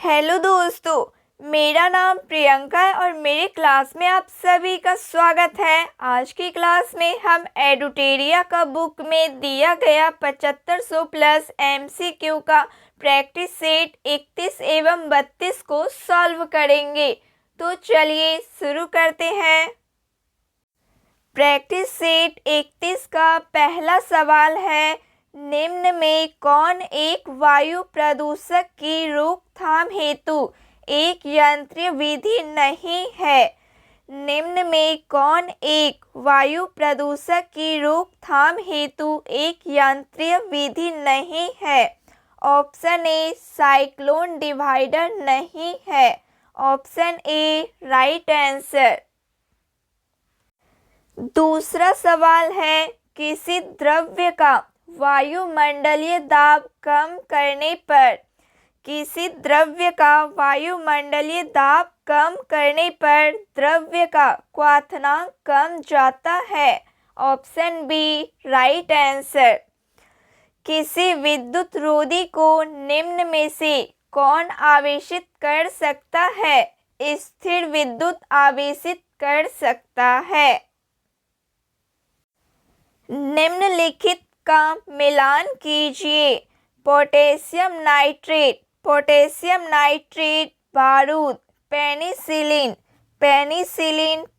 Hello दोस्तों, मेरा नाम प्रियंका है और मेरे क्लास में आप सभी का स्वागत है। आज की क्लास में हम एडुटेरिया का बुक में दिया गया 7500 प्लस MCQ का प्रैक्टिस सेट 31 एवं 32 को सॉल्व करेंगे। तो चलिए शुरू करते हैं। प्रैक्टिस सेट 31 का पहला सवाल है, निम्न में कौन एक वायु प्रदूषक की रोकथाम हेतु एक यंत्रीय विधि नहीं है? निम्न में कौन एक वायु प्रदूषक की रोकथाम हेतु एक यंत्रीय विधि नहीं है? ऑप्शन ए साइक्लोन डिवाइडर नहीं है। Option A right answer. दूसरा सवाल है, किसी द्रव्य का वायुमंडलीय दाब कम करने पर किसी द्रव्य का वायुमंडलीय दाब कम करने पर द्रव्य का क्वथनांक कम जाता है। Option B right answer. किसी विद्युत रोधी को निम्न में से कौन आवेशित कर सकता है? स्थिर विद्युत आवेशित कर सकता है। निम्नलिखित का मिलान कीजिए। पोटेशियम नाइट्रेट बारूद, पेनिसिलिन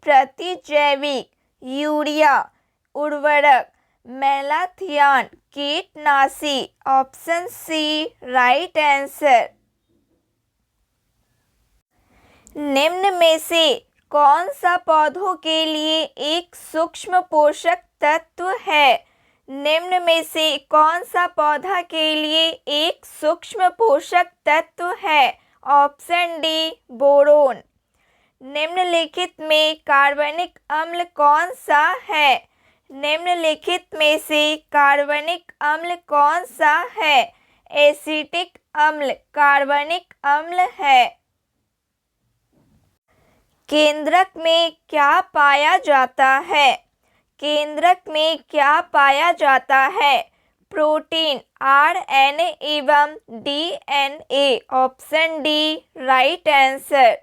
प्रतिजैविक, यूरिया उर्वरक, मेलाथियान कीटनाशी। Option C right answer. निम्न में से कौन सा पौधों के लिए एक सूक्ष्म पोषक तत्व है? निम्न में से कौन सा पौधा के लिए एक सूक्ष्म पोषक तत्व है? Option D boron. निम्नलिखित में कार्बनिक अम्ल कौन सा है? निम्नलिखित में से कार्बनिक अम्ल कौन सा है? एसिटिक अम्ल कार्बनिक अम्ल है। केंद्रक में क्या पाया जाता है? केंद्रक में क्या पाया जाता है? प्रोटीन, RNA एवं DNA। Option D right answer.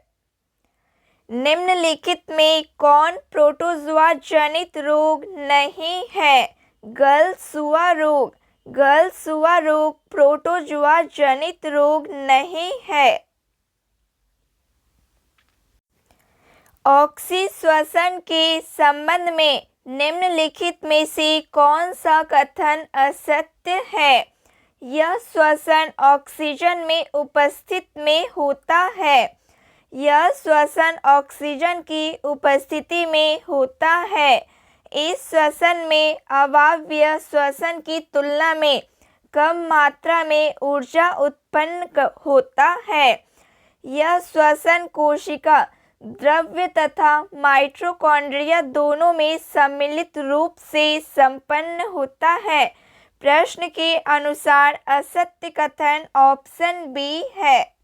निम्नलिखित में कौन प्रोटोजुआ जनित रोग नहीं है? गलसुआ रोग प्रोटोजुआ जनित रोग नहीं है। ऑक्सीश्वसन के संबंध में निम्नलिखित में से कौन सा कथन असत्य है? यह श्वसन ऑक्सीजन में उपस्थित में होता है। यह श्वसन ऑक्सीजन की उपस्थिति में होता है। इस श्वसन में अवायवीय श्वसन की तुलना में कम मात्रा में ऊर्जा उत्पन्न होता है। यह श्वसन कोशिका द्रव्य तथा माइटोकॉन्ड्रिया दोनों में सम्मिलित रूप से संपन्न होता है। प्रश्न के अनुसार असत्य कथन ऑप्शन बी है।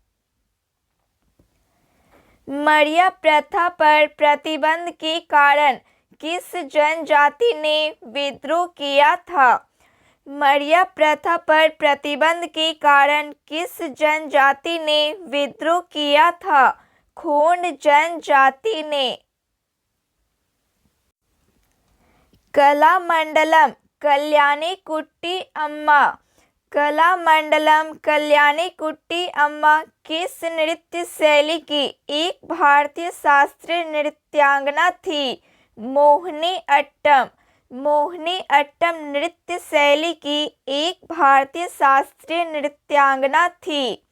मरिया प्रथा पर प्रतिबंध के कारण किस जनजाति ने विद्रोह किया था? मरिया प्रथा पर प्रतिबंध के कारण किस जनजाति ने विद्रोह किया था? खोंड जनजाति ने। कलामंडलम कल्याणीकुट्टी अम्मा किस नृत्य शैली की एक भारतीय शास्त्रीय नृत्यांगना थी? मोहिनी अट्टम नृत्य शैली की एक भारतीय शास्त्रीय नृत्यांगना थी।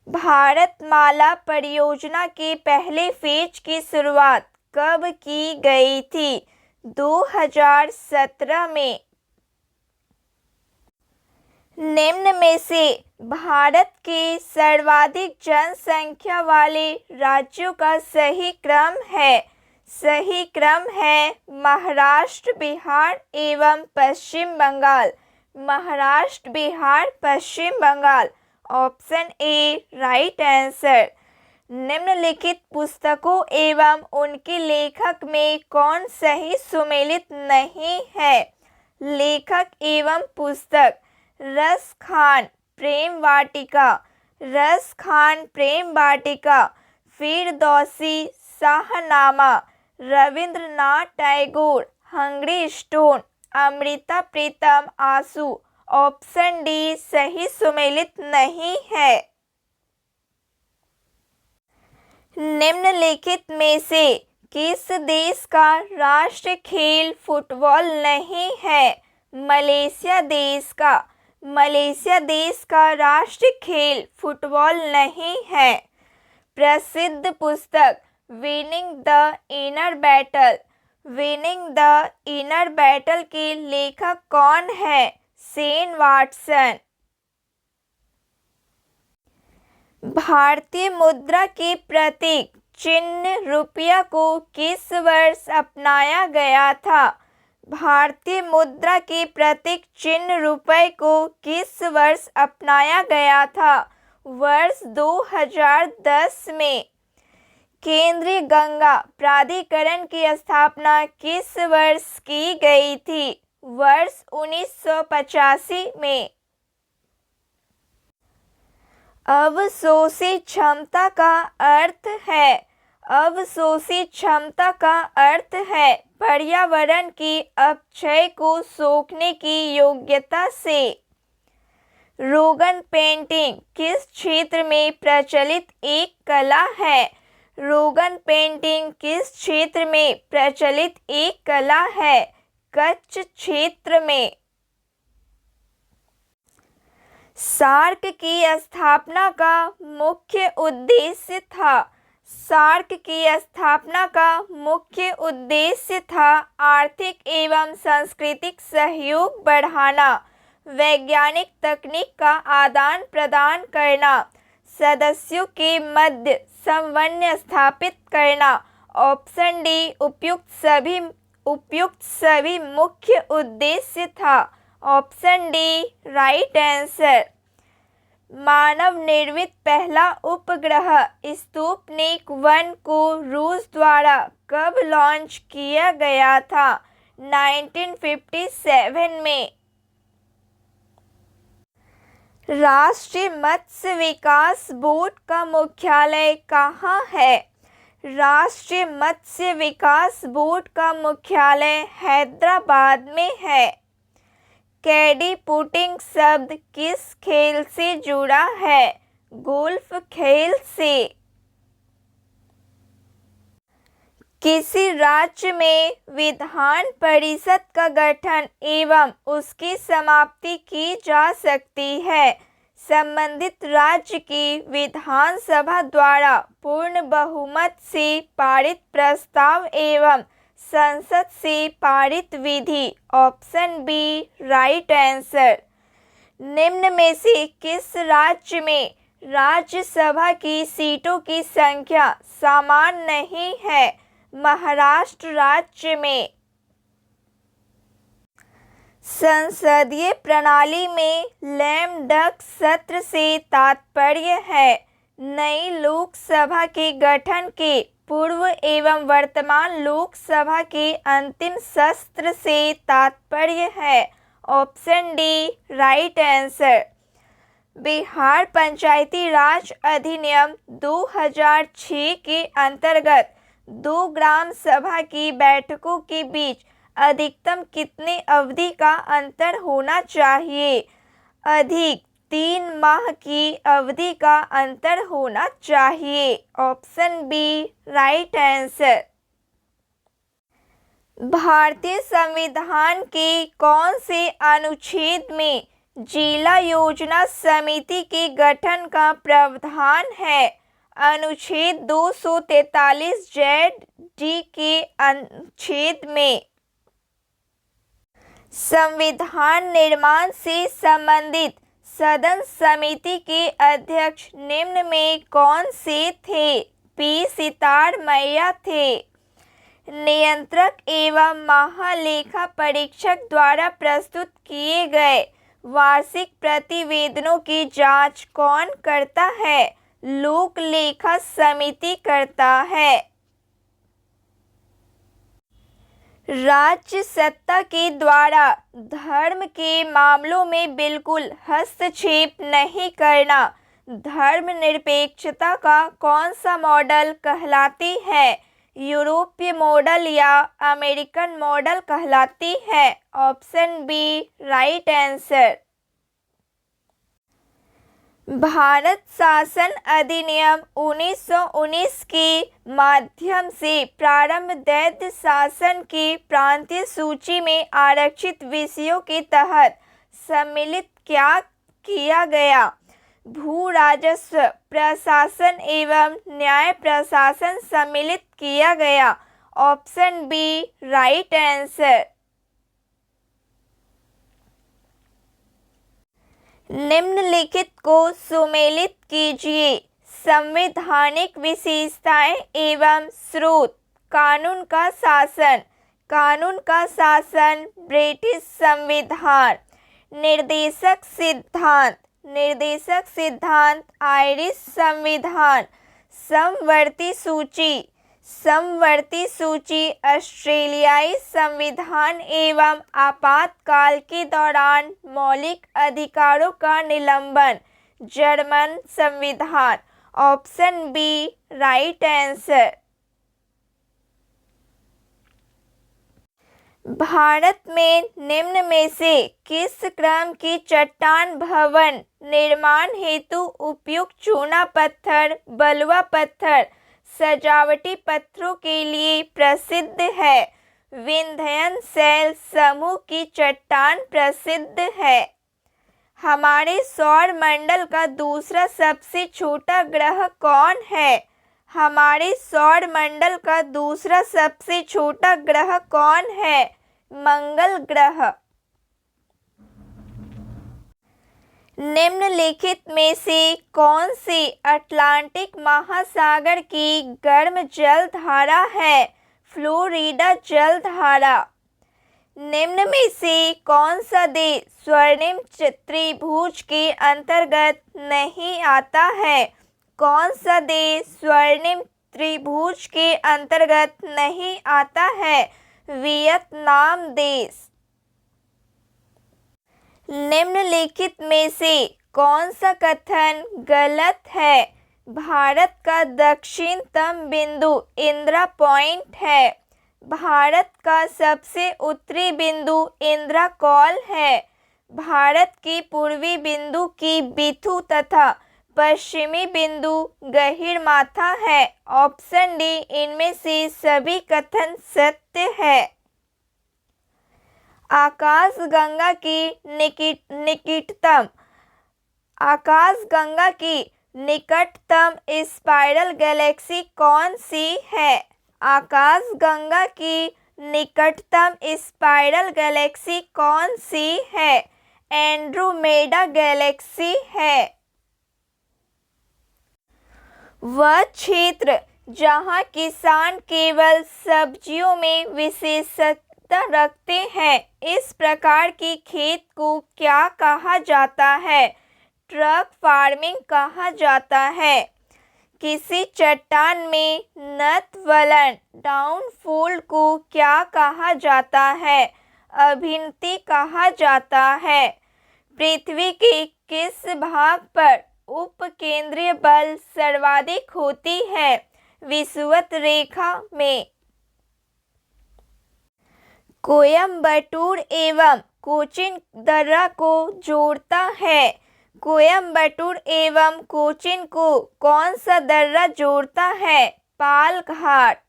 भारतमाला परियोजना के पहले फेज की शुरुआत कब की गई थी? 2017 में। निम्न में से भारत के सर्वाधिक जनसंख्या वाले राज्यों का सही क्रम है। सही क्रम है महाराष्ट्र, बिहार एवं Paschim Bengal. Maharashtra, Bihar, Paschim Bengal. Option A right answer. निम्नलिखित पुस्तकों एवं उनके लेखक में कौन सही सुमेलित नहीं है? लेखक एवं पुस्तक: रस खान प्रेम वाटिका, रस खान प्रेम वाटिका, फिरदौसी शाहनामा, रविंद्रनाथ टैगोर हंग्री स्टोन, अमृता प्रीतम आंसू। ऑप्शन डी सही सुमेलित नहीं है। निम्नलिखित में से किस देश का राष्ट्रीय खेल फुटबॉल नहीं है? मलेशिया देश का। मलेशिया देश का राष्ट्रीय खेल फुटबॉल नहीं है। प्रसिद्ध पुस्तक winning the inner battle. Winning the inner battle के लेखक कौन है? Shane Watson. भारतीय मुद्रा के प्रतीक चिन्ह रुपया को किस वर्ष अपनाया गया था? भारतीय मुद्रा के प्रतीक चिन्ह रुपये को किस वर्ष अपनाया गया था? वर्ष 2010 में। केंद्रीय गंगा प्राधिकरण की स्थापना किस वर्ष की गई थी? वर्ष 1985 में। अवशोषित क्षमता का अर्थ है। अवशोषित क्षमता का अर्थ है पर्यावरण की अपक्षय को सोखने की योग्यता से। रोगन पेंटिंग किस क्षेत्र में प्रचलित एक कला है? रोगन पेंटिंग किस क्षेत्र में प्रचलित एक कला है? कच्छ क्षेत्र में। सार्क की स्थापना का मुख्य उद्देश्य था। सार्क की स्थापना का मुख्य उद्देश्य था आर्थिक एवं सांस्कृतिक सहयोग बढ़ाना, वैज्ञानिक तकनीक का आदान प्रदान करना, सदस्यों के मध्य समन्वय स्थापित करना। ऑप्शन डी उपयुक्त सभी मुख्य उद्देश्य था। Option D right answer. मानव निर्मित पहला उपग्रह स्पुतनिक 1 को रूस द्वारा कब लॉन्च किया गया था? 1957 में। राष्ट्रीय मत्स्य विकास बोर्ड का मुख्यालय कहाँ है? राष्ट्रीय मत्स्य विकास बोर्ड का मुख्यालय हैदराबाद में है। कैडी पुटिंग शब्द किस खेल से जुड़ा है? गोल्फ खेल से। किसी राज्य में विधान परिषद का गठन एवं उसकी समाप्ति की जा सकती है। संबंधित राज्य की विधानसभा द्वारा पूर्ण बहुमत से पारित प्रस्ताव एवं संसद से पारित विधि। Option B right answer. निम्न में से किस राज्य में राज्यसभा की सीटों की संख्या समान नहीं है? महाराष्ट्र राज्य में। संसदीय प्रणाली में लैम डक सत्र से तात्पर्य है नई लोकसभा के गठन के पूर्व एवं वर्तमान लोकसभा के अंतिम सत्र से तात्पर्य है। Option D right answer. Bihar Panchayati Raj अधिनियम 2006 के अंतर्गत 2 ग्राम सभा की बैठकों के बीच अधिकतम कितनी अवधि का अंतर होना चाहिए? अधिक 3 माह की अवधि का अंतर होना चाहिए। Option B right answer. भारतीय संविधान के कौन से अनुच्छेद में जिला योजना समिति के गठन का प्रावधान है? अनुच्छेद 243 ZD के अनुच्छेद में। संविधान निर्माण से संबंधित सदन समिति के अध्यक्ष निम्न में कौन से थे? पी सितार मैया थे। नियंत्रक एवं महालेखा परीक्षक द्वारा प्रस्तुत किए गए वार्षिक प्रतिवेदनों की जांच कौन करता है? लोक लेखा समिति करता है। राज्य सत्ता के द्वारा धर्म के मामलों में बिल्कुल हस्तक्षेप नहीं करना धर्मनिरपेक्षता का कौन सा मॉडल कहलाती है? यूरोपीय मॉडल या अमेरिकन मॉडल कहलाती है? Option B right answer. Bharat शासन अधिनियम 1919 के माध्यम से प्रारंभ दैत्य शासन की प्रांतीय सूची में आरक्षित विषयों के तहत सम्मिलित क्या किया गया? भू राजस्व, प्रशासन एवं न्याय प्रशासन सम्मिलित किया गया। Option B right answer. निम्नलिखित को सुमेलित कीजिए। संवैधानिक विशेषताएं एवं स्रोत। कानून का शासन। कानून का शासन ब्रिटिश संविधान। निर्देशक सिद्धांत। निर्देशक सिद्धांत आयरिश संविधान। समवर्ती सूची। समवर्ती सूची ऑस्ट्रेलियाई संविधान एवं आपातकाल के दौरान मौलिक अधिकारों का निलंबन जर्मन संविधान। Option B right answer. Bharat में निम्न में से किस क्रम की चट्टान भवन निर्माण हेतु उपयुक्त चूना पत्थर, बलुआ पत्थर, सजावटी पत्थरों के लिए प्रसिद्ध है? विंध्यन शैल समूह की चट्टान प्रसिद्ध है। हमारे सौर मंडल का दूसरा सबसे छोटा ग्रह कौन है? हमारे सौर मंडल का दूसरा सबसे छोटा ग्रह कौन है? मंगल ग्रह। निम्नलिखित में से कौन सी अटलांटिक महासागर की गर्म जलधारा है? फ्लोरिडा जलधारा। निम्न में से कौन सा देश स्वर्णिम त्रिभुज के अंतर्गत नहीं आता है? कौन सा देश स्वर्णिम त्रिभुज के अंतर्गत नहीं आता है? वियतनाम देश। निम्नलिखित में से कौन सा कथन गलत है? भारत का दक्षिणतम बिंदु इंदिरा पॉइंट है। भारत का सबसे उत्तरी बिंदु इंदिरा कॉल है। भारत की पूर्वी बिंदु की बिथु तथा पश्चिमी बिंदु गहीरमाथा है। ऑप्शन डी इनमें से सभी कथन सत्य है। आकाशगंगा की निकटतम स्पाइरल गैलेक्सी कौन सी है? आकाशगंगा की निकटतम स्पाइरल गैलेक्सी कौन सी है? एंड्रोमेडा गैलेक्सी है। वह क्षेत्र जहां किसान केवल सब्जियों में विशेषज्ञता रखते हैं, इस प्रकार के खेत को क्या कहा जाता है? ट्रक फार्मिंग कहा जाता है। किसी चट्टान में नतवलन डाउनफॉल को क्या कहा जाता है? अभिनति कहा जाता है। पृथ्वी के किस भाग पर उपकेंद्रीय बल सर्वाधिक होती है? विषुवत रेखा में। कोयम्बटूर एवं कोचीन दर्रा को जोड़ता है। कोयम्बटूर एवं कोचीन को कौन सा दर्रा जोड़ता है? पाल घाट।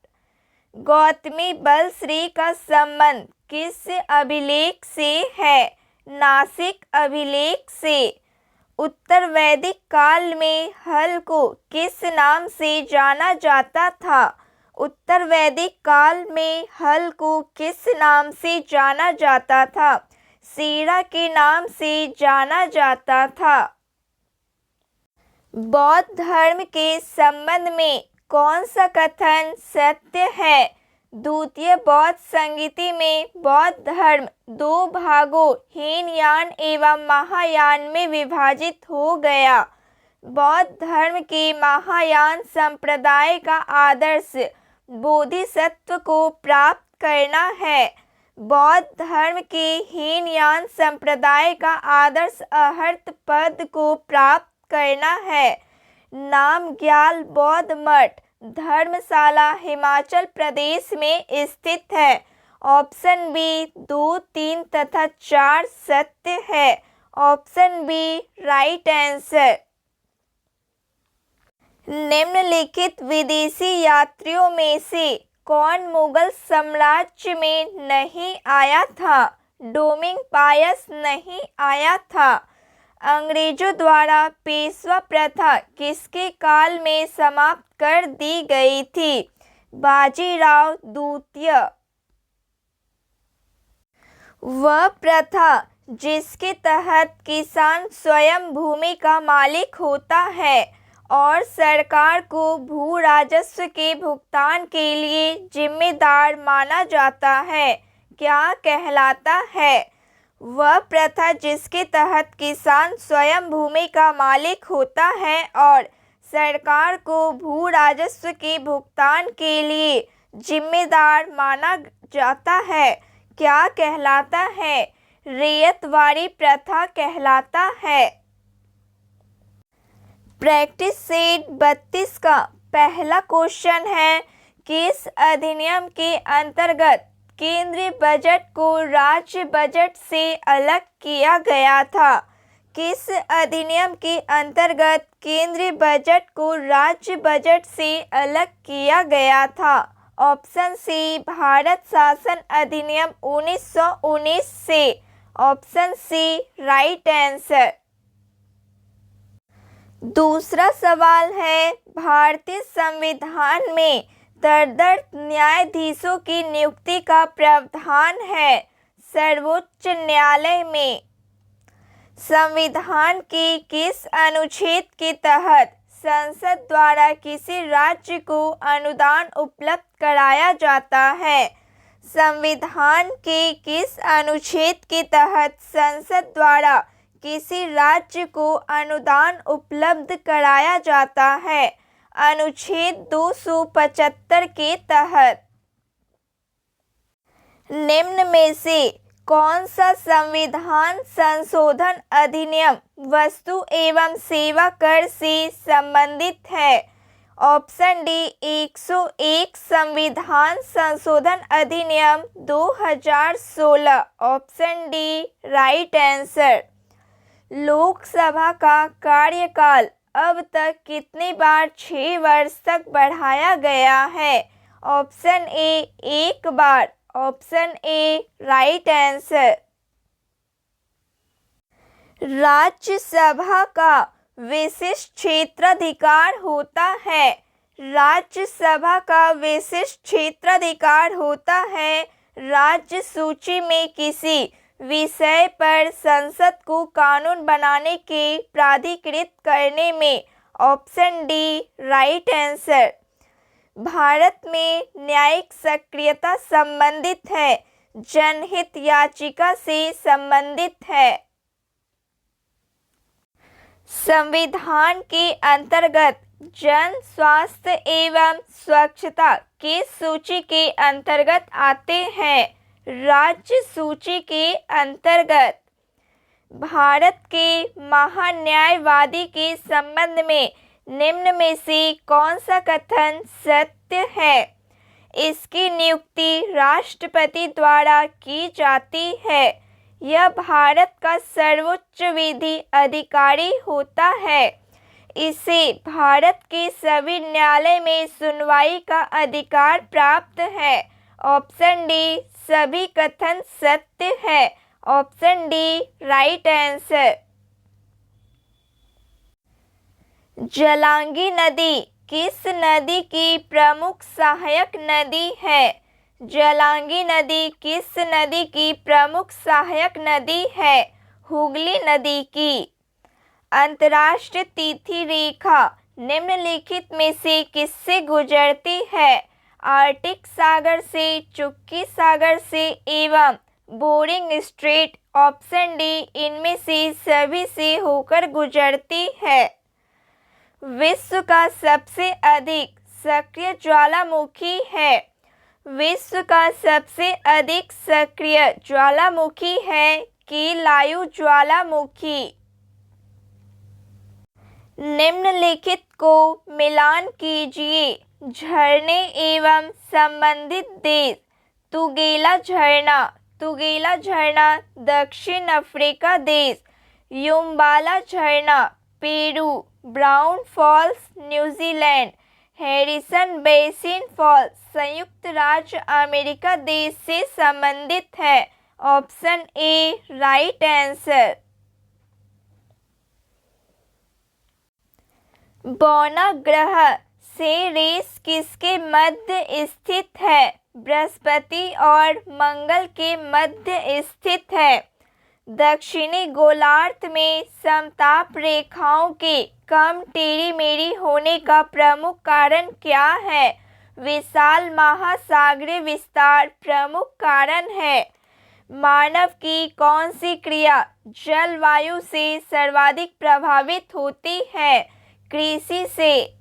गौतमी बलश्री का संबंध किस अभिलेख से है? नासिक अभिलेख से। उत्तर वैदिक काल में हल को किस नाम से जाना जाता था? उत्तर वैदिक काल में हल को किस नाम से जाना जाता था? सीरा के नाम से जाना जाता था। बौद्ध धर्म के संबंध में कौन सा कथन सत्य है? द्वितीय बौद्ध संगीति में बौद्ध धर्म दो भागों हीनयान एवं महायान में विभाजित हो गया। बौद्ध धर्म के महायान संप्रदाय का आदर्श बोधिसत्व को प्राप्त करना है। बौद्ध धर्म के हीनयान संप्रदाय का आदर्श अहर्त पद को प्राप्त करना है। नामग्याल बौद्ध मठ धर्मशाला हिमाचल प्रदेश में स्थित है। ऑप्शन बी 2, 3 तथा 4 सत्य है। Option B right answer. निम्नलिखित विदेशी यात्रियों में से कौन मुगल साम्राज्य में नहीं आया था? डोमिंग पायस नहीं आया था। अंग्रेजों द्वारा पेशवा प्रथा किसके काल में समाप्त कर दी गई थी? बाजीराव द्वितीय। वह प्रथा जिसके तहत किसान स्वयं भूमि का मालिक होता है और सरकार को भू राजस्व के भुगतान के लिए जिम्मेदार माना जाता है, क्या कहलाता है? वह प्रथा जिसके तहत किसान स्वयं भूमि का मालिक होता है और सरकार को भू राजस्व के भुगतान के लिए जिम्मेदार माना जाता है, क्या कहलाता है? रैयतवाड़ी प्रथा कहलाता है। प्रैक्टिस सेट 32 का पहला क्वेश्चन है, किस अधिनियम के अंतर्गत केंद्रीय बजट को राज्य बजट से अलग किया गया था? किस अधिनियम के अंतर्गत केंद्रीय बजट को राज्य बजट से अलग किया गया था? ऑप्शन सी भारत शासन अधिनियम 1919 से। Option C right answer. दूसरा सवाल है, भारतीय संविधान में तदर्थ न्यायाधीशों की नियुक्ति का प्रावधान है सर्वोच्च न्यायालय में। संविधान के किस अनुच्छेद के तहत संसद द्वारा किसी राज्य को अनुदान उपलब्ध कराया जाता है? संविधान के किस अनुच्छेद के तहत संसद द्वारा किसी राज्य को अनुदान उपलब्ध कराया जाता है? अनुच्छेद 275 के तहत। निम्न में से कौन सा संविधान संशोधन अधिनियम वस्तु एवं सेवा कर से संबंधित है? ऑप्शन डी 101 संविधान संशोधन अधिनियम 2016। Option D right answer. Lok Sabha का कार्यकाल अब तक कितनी बार 6 वर्ष तक बढ़ाया गया है? Option A 1 bar. Option A right answer. Rajya Sabha का विशिष्ट क्षेत्राधिकार होता है। राज्यसभा का विशिष्ट क्षेत्राधिकार होता है राज्य सूची में किसी विषय पर संसद को कानून बनाने के प्राधिकृत करने में। Option D right answer. Bharat में न्यायिक सक्रियता संबंधित है, जनहित याचिका से संबंधित है। संविधान के अंतर्गत जन स्वास्थ्य एवं स्वच्छता किस सूची के अंतर्गत आते हैं? राज्य सूची के अंतर्गत। भारत के महान्यायवादी के संबंध में निम्न में से कौन सा कथन सत्य है? इसकी नियुक्ति राष्ट्रपति द्वारा की जाती है। यह भारत का सर्वोच्च विधि अधिकारी होता है। इसे भारत के सभी न्यायालय में सुनवाई का अधिकार प्राप्त है। ऑप्शन डी सभी कथन सत्य है। Option D right answer. Jalangi नदी किस नदी की प्रमुख सहायक नदी है? जलांगी नदी किस नदी की प्रमुख सहायक नदी है? हुगली नदी की। अंतर्राष्ट्रीय तिथि रेखा निम्नलिखित में से किससे गुजरती है? आर्कटिक सागर से, चुक्की सागर से एवं बोरिंग स्ट्रेट। ऑप्शन डी इनमें से सभी से होकर गुजरती है। विश्व का सबसे अधिक सक्रिय ज्वालामुखी है। विश्व का सबसे अधिक सक्रिय ज्वालामुखी है कीलायु ज्वालामुखी। निम्नलिखित को मिलान कीजिए। झरने एवं संबंधित देश। तुगेला झरना। तुगेला झरना दक्षिण अफ्रीका देश। युम्बाला झरना Peru. Browne Falls New Zealand. Harrison Basin Falls संयुक्त राज्य अमेरिका देश से संबंधित है। Option A right answer. बौना ग्रह से रेस किसके मध्य स्थित है? बृहस्पति और मंगल के मध्य स्थित है। दक्षिणी गोलार्ध में समताप रेखाओं के कम टेढ़ी मेढ़ी होने का प्रमुख कारण क्या है? विशाल महासागरीय विस्तार प्रमुख कारण है। मानव की कौन सी क्रिया जलवायु से सर्वाधिक प्रभावित होती है? कृषि से।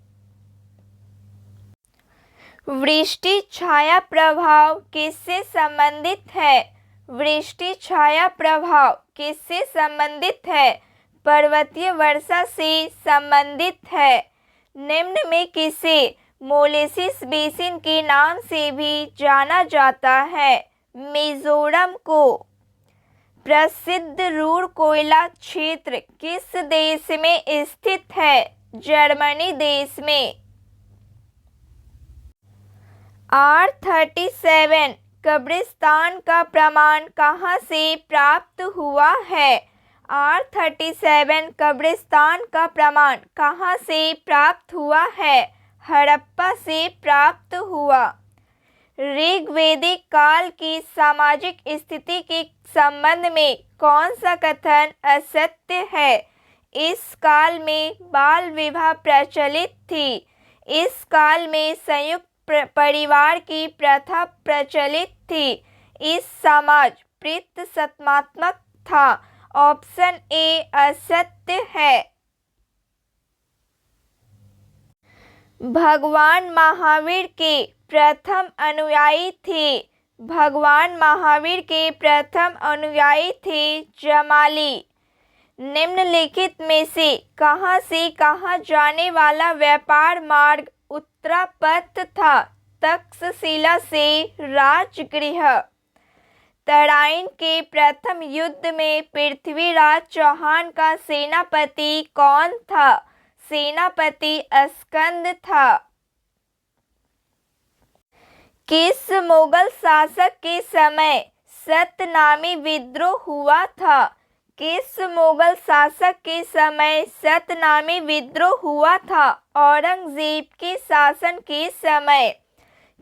वृष्टि छाया प्रभाव किससे संबंधित है? वृष्टि छाया प्रभाव किससे संबंधित है? पर्वतीय वर्षा से संबंधित है। निम्न में किसे मोलेसिस बेसिन के नाम से भी जाना जाता है? मिजोरम को। प्रसिद्ध रूर कोयला क्षेत्र किस देश में स्थित है? जर्मनी देश में। R37 कब्रिस्तान का प्रमाण कहाँ से प्राप्त हुआ है? R37 कब्रिस्तान का प्रमाण कहाँ से प्राप्त हुआ है? हड़प्पा से प्राप्त हुआ। ऋग्वैदिक काल की सामाजिक स्थिति के संबंध में कौन सा कथन असत्य है? इस काल में बाल विवाह प्रचलित थी। इस काल में संयुक्त परिवार की प्रथा प्रचलित थी। इस समाज प्रतिसत्तात्मक था। ऑप्शन ए असत्य है। भगवान महावीर के प्रथम अनुयायी थे। भगवान महावीर के प्रथम अनुयायी थे जमाली। निम्नलिखित में से कहाँ जाने वाला व्यापार मार्ग उत्तरापथ था? तक्षशिला से राजगृह। तराइन के प्रथम युद्ध में पृथ्वीराज चौहान का सेनापति कौन था? सेनापति स्कंद था। किस मुगल शासक के समय सतनामी विद्रोह हुआ था? किस मुगल शासक के समय सतनामी विद्रोह हुआ था? औरंगजेब के शासन के समय।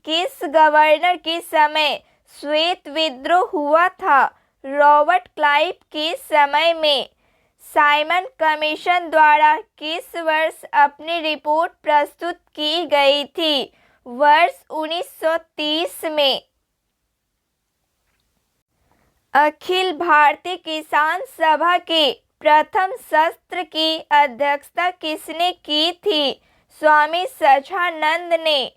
किस गवर्नर के समय श्वेत विद्रोह हुआ था? रॉबर्ट क्लाइव के समय में। साइमन कमीशन द्वारा किस वर्ष अपनी रिपोर्ट प्रस्तुत की गई थी? वर्ष 1930 में। अखिल भारतीय किसान सभा के प्रथम सत्र की अध्यक्षता किसने की थी? स्वामी सच्चिदानंद ने।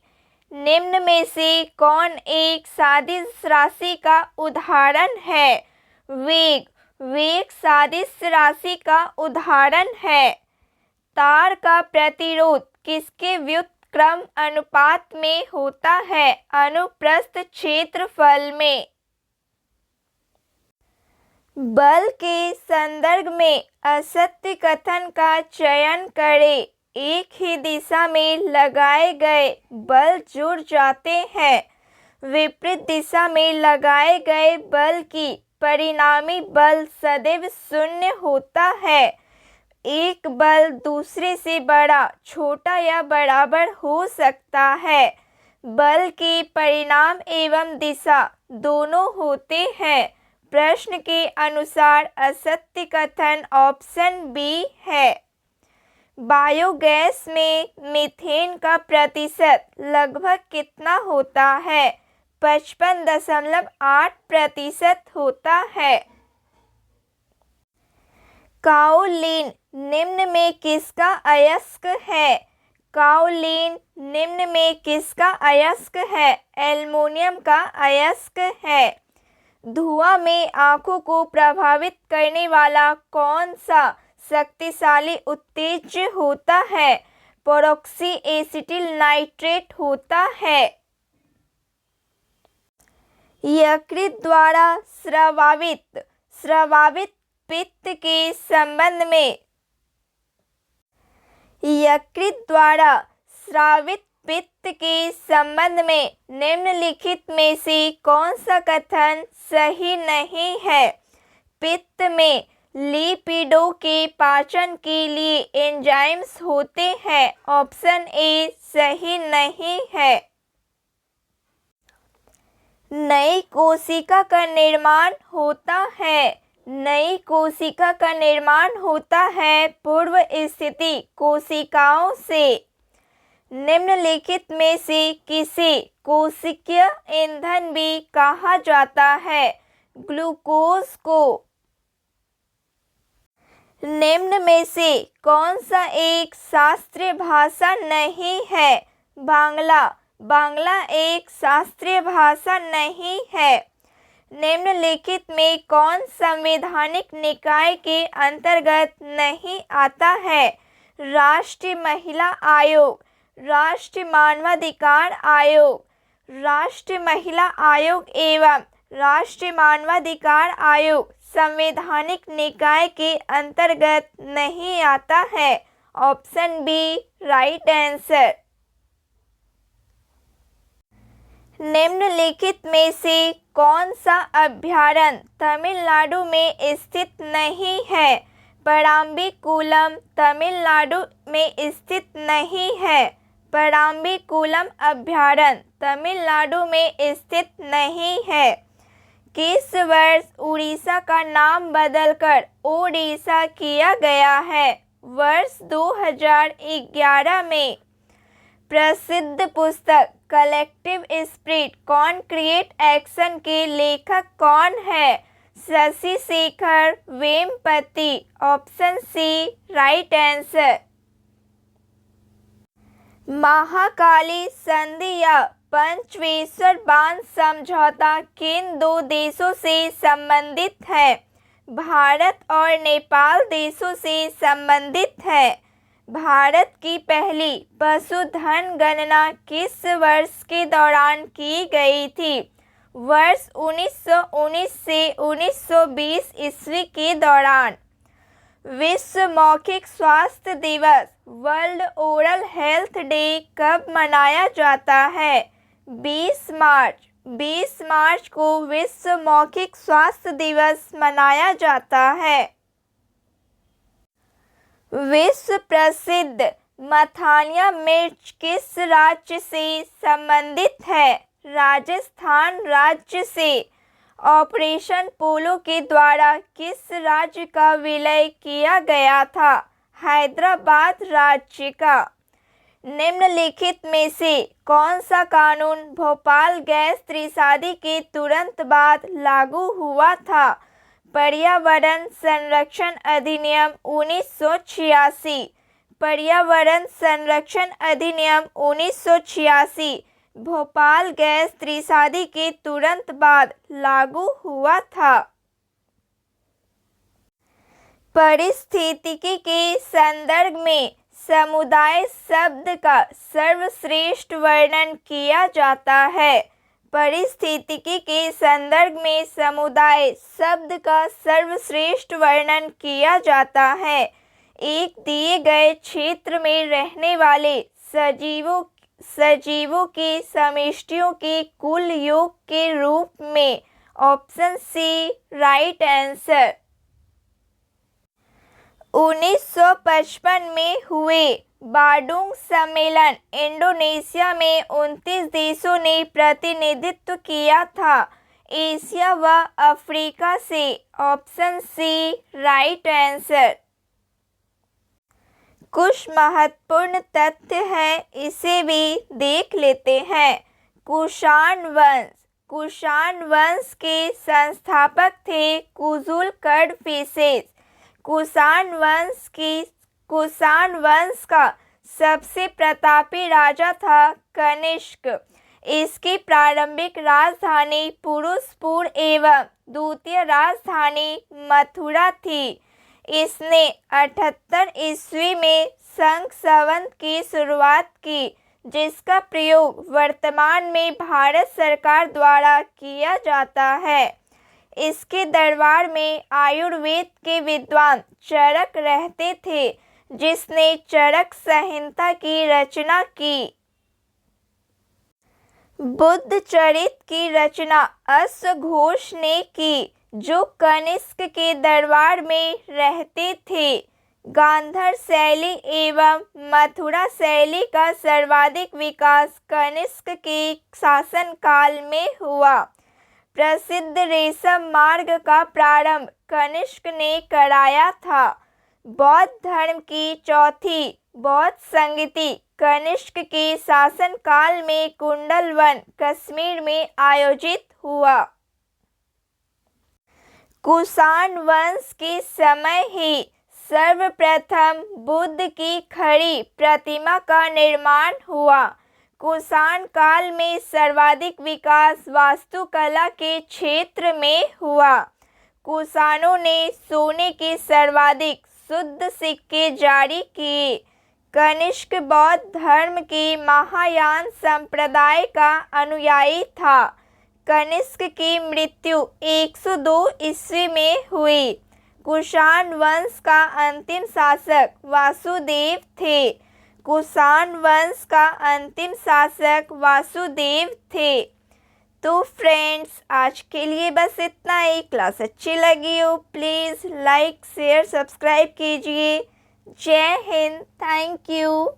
निम्न में से कौन एक सदिश राशि का उदाहरण है? वेग। वेग सदिश राशि का उदाहरण है। तार का प्रतिरोध किसके व्युत्क्रम अनुपात में होता है? अनुप्रस्थ क्षेत्रफल में। बल के संदर्भ में असत्य कथन का चयन करें। एक ही दिशा में लगाए गए बल जुड़ जाते हैं। विपरीत दिशा में लगाए गए बल की परिणामी बल सदैव शून्य होता है। एक बल दूसरे से बड़ा, छोटा या बराबर हो सकता है। बल के परिणाम एवं दिशा दोनों होते हैं। प्रश्न के अनुसार असत्य कथन ऑप्शन बी है। बायोगैस में मीथेन का प्रतिशत लगभग कितना होता है? 55.8% होता है। काओलिन निम्न में किसका अयस्क है? काओलिन निम्न में किसका अयस्क है? एल्युमिनियम का अयस्क है। धुआं में आंखों को प्रभावित करने वाला कौन सा शक्तिशाली उत्तेजक होता है। पेरोक्सी एसिटिल नाइट्रेट होता है। यकृत द्वारा स्रावित पित्त के संबंध में यकृत द्वारा स्रावित पित्त के संबंध में निम्नलिखित में से कौन सा कथन सही नहीं है? पित्त में लिपिडों के पाचन के लिए एंजाइम्स होते हैं। ऑप्शन ए सही नहीं है। नई कोशिका का निर्माण होता है। नई कोशिका का निर्माण होता है पूर्व स्थिति कोशिकाओं से। निम्नलिखित में से किसे कोशिकीय ईंधन भी कहा जाता है? ग्लूकोज को। निम्न में से कौन सा एक शास्त्रीय भाषा नहीं है? बांग्ला। बांग्ला एक शास्त्रीय भाषा नहीं है। निम्नलिखित में कौन संवैधानिक निकाय के अंतर्गत नहीं आता है? राष्ट्रीय महिला आयोग, राष्ट्रीय मानवाधिकार आयोग, राष्ट्रीय महिला आयोग एवं राष्ट्रीय मानवाधिकार आयोग संवैधानिक निकाय के अंतर्गत नहीं आता है। Option B right answer. निम्नलिखित में से कौन सा अभयारण्य तमिलनाडु में स्थित नहीं है? पराम्बिकुलम तमिलनाडु में स्थित नहीं है। पराम्बिकुलम अभयारण्य तमिलनाडु में स्थित नहीं है। किस वर्ष उड़ीसा का नाम बदलकर ओडिशा किया गया है? वर्ष 2011 में। प्रसिद्ध पुस्तक कलेक्टिव स्पिरिट कॉन्क्रीट एक्शन के लेखक कौन है? Shashi Shekhar Vempati. Option C right answer. Mahakali संधि या पंचवेश्वर बांध समझौता किन दो देशों से संबंधित है? भारत और नेपाल देशों से संबंधित है। भारत की पहली पशुधन गणना किस वर्ष के दौरान की गई थी? वर्ष 1919 से 1920 ईस्वी के दौरान। विश्व मौखिक स्वास्थ्य दिवस वर्ल्ड ओरल हेल्थ डे कब मनाया जाता है? 20 मार्च। 20 मार्च को विश्व मौखिक स्वास्थ्य दिवस मनाया जाता है। विश्व प्रसिद्ध मथानिया मिर्च किस राज्य से संबंधित है? राजस्थान राज्य से। ऑपरेशन पोलो के द्वारा किस राज्य का विलय किया गया था? हैदराबाद राज्य का। निम्नलिखित में से कौन सा कानून भोपाल गैस त्रासदी के तुरंत बाद लागू हुआ था? पर्यावरण संरक्षण अधिनियम 1986। पर्यावरण संरक्षण अधिनियम 1986 भोपाल गैस त्रासदी के तुरंत बाद लागू हुआ था। पारिस्थितिकी के संदर्भ में समुदाय शब्द का सर्वश्रेष्ठ वर्णन किया जाता है। पारिस्थितिकी के संदर्भ में समुदाय शब्द का सर्वश्रेष्ठ वर्णन किया जाता है। एक दिए गए क्षेत्र में रहने वाले सजीवों के समष्टियों के कुल योग के रूप में। Option C right answer. 1955 में हुए बांडुंग सम्मेलन इंडोनेशिया में 29 देशों ने प्रतिनिधित्व किया था, एशिया व अफ्रीका से। Option C right answer. कुछ महत्वपूर्ण तथ्य हैं, इसे भी देख लेते हैं। कुषाण वंश के संस्थापक थे कुजुल कडफिसेस। कुषाण वंश का सबसे प्रतापी राजा था कनिष्क। इसकी प्रारंभिक राजधानी पुरुषपुर एवं द्वितीय राजधानी मथुरा थी। इसने 78 ईस्वी में संघ संवत की शुरुआत की, जिसका प्रयोग वर्तमान में भारत सरकार द्वारा किया जाता है। इसके दरबार में आयुर्वेद के विद्वान चरक रहते थे, जिसने चरक संहिता की रचना की। बुद्ध चरित की रचना अश्वघोष ने की, जो कनिष्क के दरबार में रहते थे। गांधार शैली एवं मथुरा शैली का सर्वाधिक विकास कनिष्क के शासनकाल में हुआ। प्रसिद्ध रेशम मार्ग का प्रारंभ कनिष्क ने कराया था। बौद्ध धर्म की चौथी बौद्ध संगति कनिष्क के शासनकाल में कुंडलवन कश्मीर में आयोजित हुआ। कुषाण वंश के समय ही सर्वप्रथम बुद्ध की खड़ी प्रतिमा का निर्माण हुआ। कुषाण काल में सर्वाधिक विकास वास्तुकला के क्षेत्र में हुआ। कुषाणों ने सोने के सर्वाधिक शुद्ध सिक्के जारी किए। कनिष्क बौद्ध धर्म के महायान संप्रदाय का अनुयायी था। कनिष्क की मृत्यु 102 ईस्वी में हुई। कुषाण वंश का अंतिम शासक वासुदेव थे। कुषाण वंश का अंतिम शासक वासुदेव थे। तो फ्रेंड्स, आज के लिए बस इतना ही। क्लास अच्छी लगी हो प्लीज़ लाइक शेयर सब्सक्राइब कीजिए। जय हिंद। Thank you.